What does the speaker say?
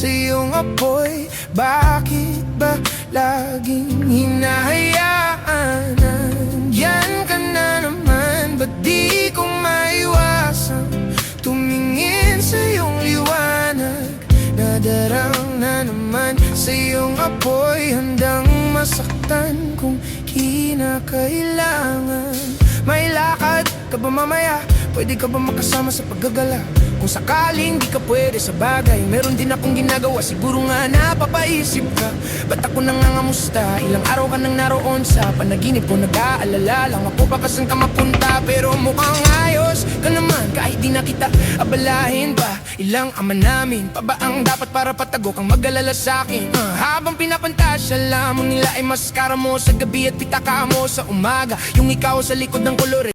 sa iyong apoy. Bakit ba laging hinahayaan? Nandyan ka na naman, ba't di ko maiwasan tumingin sa iyong liwanag? Nadarang na naman sa iyong apoy, handang masaktan kung kinakailangan. May lakad ka ba mamaya? Pwede ka ba makasama sa paggagala? Kung sakaling di ka pwede sa bagay, meron din akong ginagawa, siguro nga napapaisip ka. Ba't ako nangangamusta? Ilang araw ka nang naroon sa panaginip ko, nag-aalala lang ako pa saan ka mapunta. Pero mukhang ayos ka naman kahit di na kita abalahin pa. Ilang ama namin pa ba ang dapat para patago kang mag-alala sa'kin? Habang pinapantasya lamang nila ay maskara mo sa gabi at pitaka mo sa umaga. Yung ikaw sa likod ng kolore